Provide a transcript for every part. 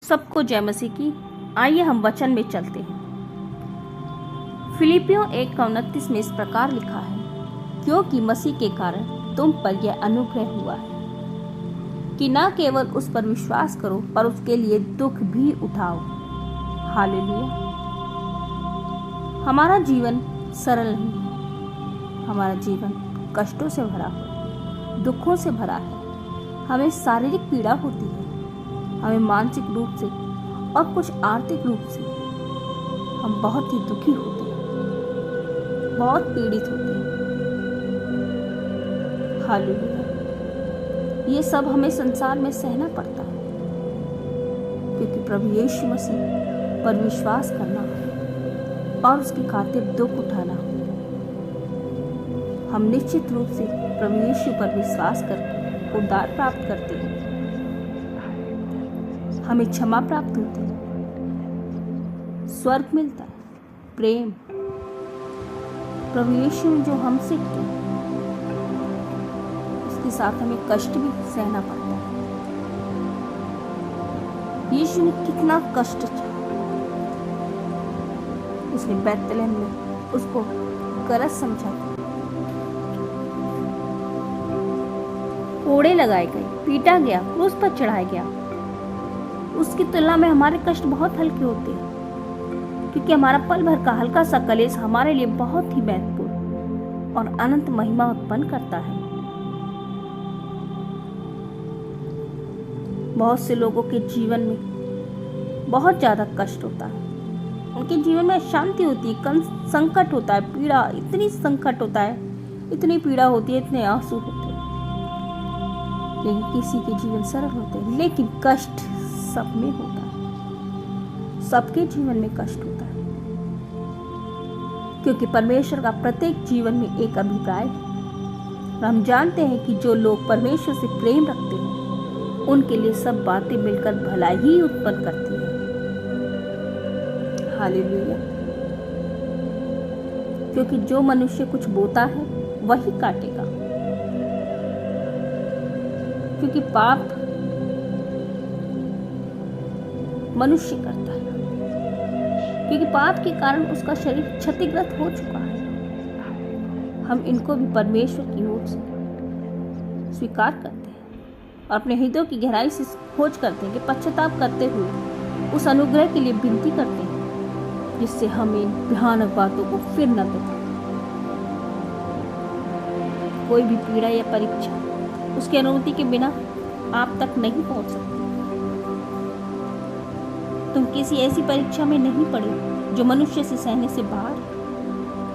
सबको जय मसीह की। आइए हम वचन में चलते हैं। फिलिपियों 1:29 में इस प्रकार लिखा है, क्योंकि मसीह के कारण तुम पर यह अनुग्रह हुआ है कि न केवल उस पर विश्वास करो पर उसके लिए दुख भी उठाओ। हालेलुया। हमारा जीवन सरल नहीं है, हमारा जीवन कष्टों से भरा है, दुखों से भरा है। हमें शारीरिक पीड़ा होती है, हमें मानसिक रूप से और कुछ आर्थिक रूप से हम बहुत ही दुखी होते हैं, बहुत पीड़ित होते हैं। हालेलुया। ये सब हमें संसार में सहना पड़ता है, क्योंकि प्रभु यीशु मसीह पर विश्वास करना और उसकी खातिर दुख उठाना, हम निश्चित रूप से प्रभु यीशु पर विश्वास करके उद्धार प्राप्त करते हैं। हमें क्षमा प्राप्त होती है, स्वर्ग मिलता है, प्रेम। प्रभु यीशु ने जो हम सीखते हैं उसके साथ हमें कष्ट भी सहना पड़ता है। यीशु ने कितना कष्ट सहा। उसने बैतलहम में उसको गरज समझा, कोड़े लगाए गए, पीटा गया, क्रूस पर चढ़ाया गया। उसकी तुलना में हमारे कष्ट बहुत हल्के होते हैं, क्योंकि हमारा पल भर का हल्का सा कलेश हमारे लिए बहुत ही महत्वपूर्ण और अनंत महिमा उत्पन्न करता है। बहुत से लोगों के जीवन में बहुत ज्यादा कष्ट होता है, उनके जीवन में अशांति होती है, संकट होता है, पीड़ा, इतनी संकट होता है, इतनी पीड़ा होती है, इतने आंसू होते हैं। लेकिन किसी के जीवन सरल होते हैं, लेकिन कष्ट सब में होता है, सबके जीवन में कष्ट होता है, क्योंकि परमेश्वर का प्रत्येक जीवन में एक अभिप्राय है। हम जानते हैं कि जो लोग परमेश्वर से प्रेम रखते हैं उनके लिए सब बातें मिलकर भला ही उत्पन्न करती हैं। हालेलुया। क्योंकि जो मनुष्य कुछ बोता है वही काटेगा, क्योंकि पाप मनुष्य करता है, क्योंकि पाप के कारण उसका शरीर क्षतिग्रस्त हो चुका है। हम इनको भी परमेश्वर की ओर से स्वीकार करते हैं और अपने हृदय की गहराई से खोज करते हैं कि पश्चाताप करते हुए उस अनुग्रह के लिए विनती करते हैं, जिससे हम इन भयानक बातों को फिर न देखें। कोई भी पीड़ा या परीक्षा उसकी अनुमति के बिना आप तक नहीं पहुंच सकती। तुम किसी ऐसी परीक्षा में नहीं पड़े जो मनुष्य से सहने से बाहर।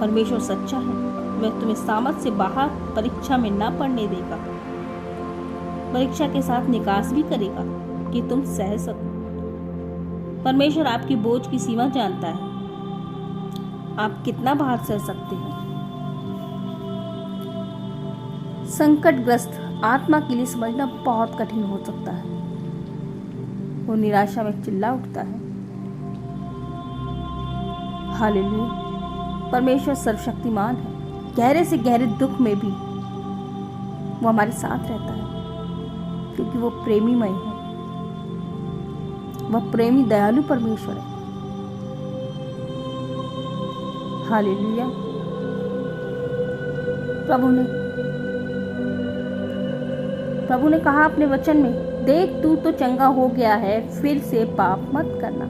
परमेश्वर सच्चा है, वह तुम्हें सामर्थ से बाहर परीक्षा में ना पड़ने देगा, परीक्षा के साथ निकास भी करेगा कि तुम सह सको। परमेश्वर आपकी बोझ की सीमा जानता है, आप कितना भार सह सकते हैं। संकटग्रस्त आत्मा के लिए समझना बहुत कठिन हो सकता है। वो निराशा में चिल्ला उठता है। हालेलुया। परमेश्वर सर्वशक्तिमान है, गहरे से गहरे दुख में भी वो हमारे साथ रहता है, क्योंकि वो प्रेमीमय है, वह प्रेमी दयालु परमेश्वर है। हालेलुया। प्रभु ने कहा अपने वचन में, देख तू तो चंगा हो गया है, फिर से पाप मत करना।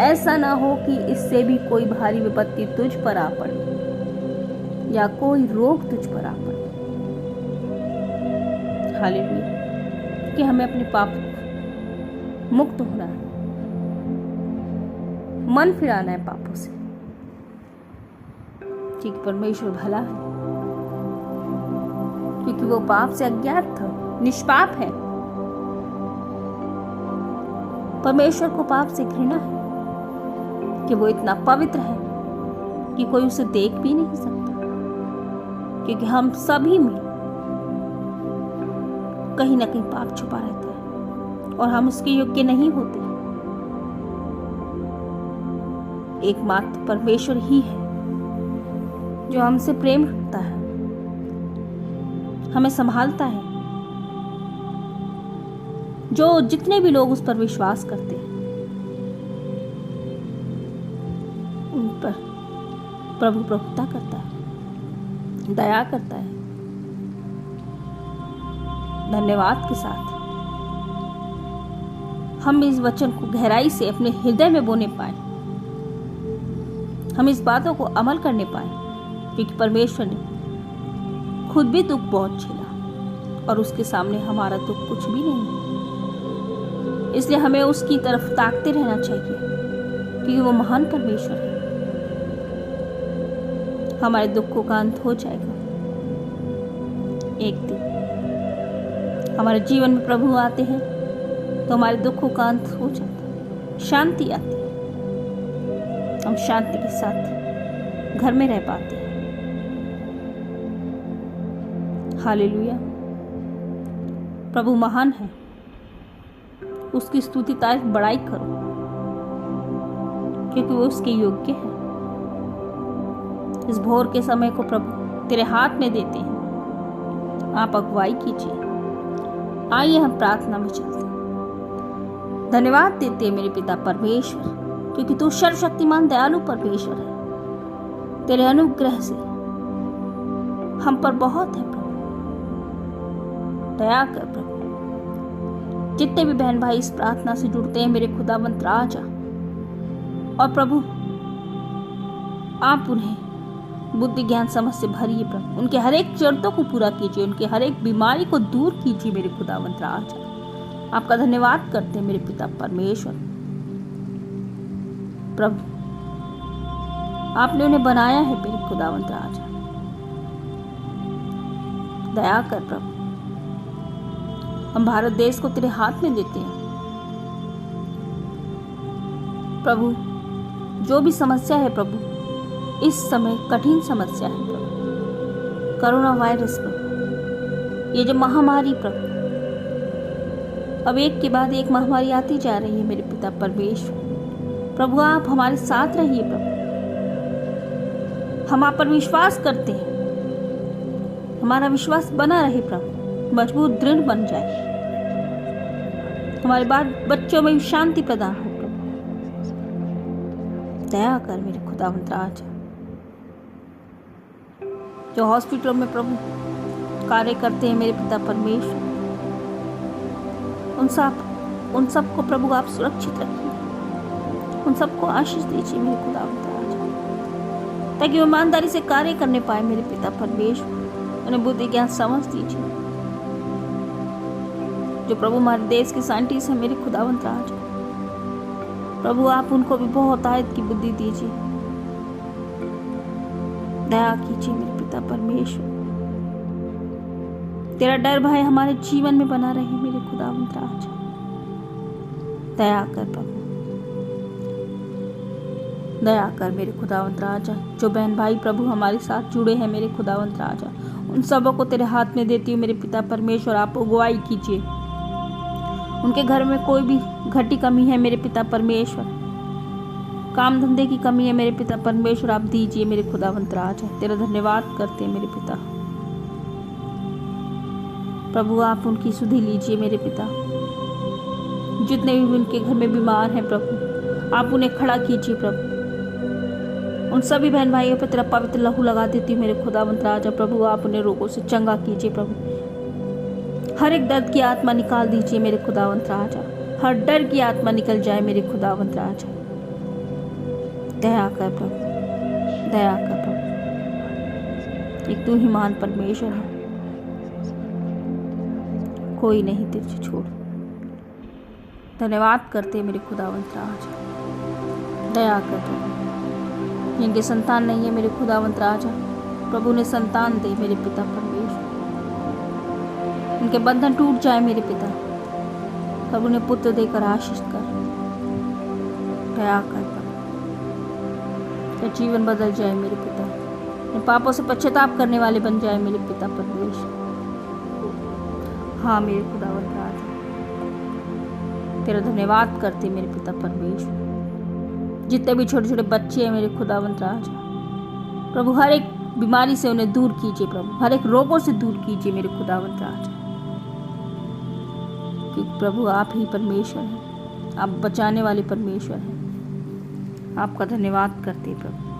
ऐसा ना हो कि इससे भी कोई भारी विपत्ति तुझ पर आ पड़े या कोई रोग तुझ पर आ पड़े। हालेलुया। कि हमें अपने पाप मुक्त होना है, मन फिराना है पापों से, क्योंकि परमेश्वर भला है, क्योंकि वो पाप से अज्ञात था, निष्पाप है। परमेश्वर को पाप से घृणा है कि वो इतना पवित्र है कि कोई उसे देख भी नहीं सकता, क्योंकि हम सभी में कहीं ना कहीं पाप छुपा रहता है और हम उसके योग्य नहीं होते। एकमात्र परमेश्वर ही है जो हमसे प्रेम रखता है, हमें संभालता है, जो जितने भी लोग उस पर विश्वास करते हैं उन पर प्रभु प्रभुता करता है, दया करता है। धन्यवाद के साथ हम इस वचन को गहराई से अपने हृदय में बोने पाए, हम इस बातों को अमल करने पाए, क्योंकि परमेश्वर ने खुद भी दुख बहुत झेला और उसके सामने हमारा दुख कुछ भी नहीं है। इसलिए हमें उसकी तरफ ताकते रहना चाहिए, क्योंकि वो महान परमेश्वर है। हमारे दुखों का अंत हो जाएगा एक दिन। हमारे जीवन में प्रभु आते हैं तो हमारे दुखों का अंत हो जाता है, शांति आती है, हम शांति के साथ घर में रह पाते हैं। हालेलुया। प्रभु महान है, उसकी स्तुति तारीफ बड़ाई करो, क्योंकि वो उसके योग्य है। इस भोर के समय को प्रभु तेरे हाथ में देते हैं, आप अगुवाई कीजिए। आइए हम प्रार्थना में चलते हैं। धन्यवाद देते हैं मेरे पिता परमेश्वर, क्योंकि तू सर्वशक्तिमान दयालु परमेश्वर है। तेरे अनुग्रह से हम पर बहुत है प्रभु, दया कर प्रभु। जितने भी बहन भाई इस प्रार्थना से जुड़ते हैं मेरे खुदावंत राजा, और प्रभु आप उन्हें बुद्धि ज्ञान समझ से भरिए प्रभु। उनके हर एक जरूरतों को पूरा कीजिए, उनके हर एक बीमारी को दूर कीजिए मेरे खुदावंत राजा। आपका धन्यवाद करते हैं मेरे पिता परमेश्वर। प्रभु आपने उन्हें बनाया है मेरे खुदावंत राजा, दया कर प्रभु। हम भारत देश को तेरे हाथ में देते हैं प्रभु। जो भी समस्या है प्रभु, इस समय कठिन समस्या है प्रभु, कोरोना वायरस प्रभु, ये जो महामारी प्रभु, अब एक के बाद एक महामारी आती जा रही है मेरे पिता परमेश्वर। प्रभु आप हमारे साथ रहिए प्रभु। हम आप पर विश्वास करते हैं, हमारा विश्वास बना रहे प्रभु, मजबूत दृढ़ बन जाए। हमारे बाद बच्चों में शांति प्रदान हो प्रभु, दया कर मेरे खुदावंत राजा। जो हॉस्पिटलों में प्रभु कार्य करते हैं मेरे पिता परमेश्वर, उन सबको प्रभु आप सुरक्षित रखिए, उन सबको आशीष दीजिए मेरे खुदावंत राजा, ताकि वो ईमानदारी से कार्य करने पाए मेरे पिता परमेश्वर। उन्हें बुद्धि ज्ञान समझ दीजिए। जो प्रभु हमारे देश के साइंटिस्ट हैं मेरे खुदावंत राजा, प्रभु आप उनको भी बहुत आयत की बुद्धि दीजिए, दया कीजिए मेरे पिता परमेश्वर। तेरा डर भय हमारे जीवन में बना रहे मेरे खुदावंत राजा, दया कर प्रभु, दया कर मेरे खुदावंत राजा। जो बहन भाई प्रभु हमारे साथ जुड़े हैं मेरे खुदावंत राजा, उन सबों को तेरे हाथ में देती हूँ मेरे पिता परमेश्वर। आप अगुवाई कीजिए। उनके घर में कोई भी घटी कमी है मेरे पिता परमेश्वर, काम धंधे की कमी है मेरे पिता परमेश्वर, आप दीजिए मेरे खुदावंत राजा। तेरा धन्यवाद करते हैं मेरे पिता। प्रभु आप उनकी सुधि लीजिए मेरे पिता। जितने भी उनके घर में बीमार हैं प्रभु, आप उन्हें खड़ा कीजिए प्रभु। उन सभी बहन भाइयों पर तेरा पवित्र लहू लगा देती हूँ मेरे खुदावंत राजा। प्रभु आप उन्हें रोगों से चंगा कीजिए प्रभु। हर एक दर्द की आत्मा निकाल दीजिए मेरे खुदावंत राजा। हर डर की आत्मा निकल जाए मेरे खुदावंत राजा। दया कर प्रभु, दया कर प्रभु। एक तू ही महान परमेश्वर है, कोई नहीं तेरे से छोड़। धन्यवाद करते मेरे खुदावंत राजा, दया कर प्रभु। जिनके संतान नहीं है मेरे खुदावंत राजा, प्रभु ने संतान दे मेरे पिता परमेश्वर। उनके बंधन टूट जाए मेरे पिता, प्रभु ने पुत्र देकर आशीष कर। दया कर प्रभु, तेरा जीवन बदल जाए मेरे पिता। इन पापों से पश्चाताप करने वाले बन जाए मेरे पिता परमेश्वर। हाँ मेरे खुदावंत राजा, तेरा धन्यवाद करते मेरे पिता परमेश्वर। जितने भी छोटे छोटे बच्चे हैं मेरे खुदावंत राजा, प्रभु हर एक बीमारी से उन्हें दूर कीजिए प्रभु, हर एक रोगों से दूर कीजिए मेरे खुदावंत राजा। क्योंकि प्रभु आप ही परमेश्वर हैं, आप बचाने वाले परमेश्वर हैं। आपका धन्यवाद करते हैं प्रभु।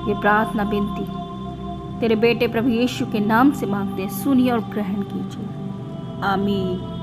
ये प्रार्थना विनती तेरे बेटे प्रभु यीशु के नाम से मांगते हैं, सुनिए और ग्रहण कीजिए। आमीन।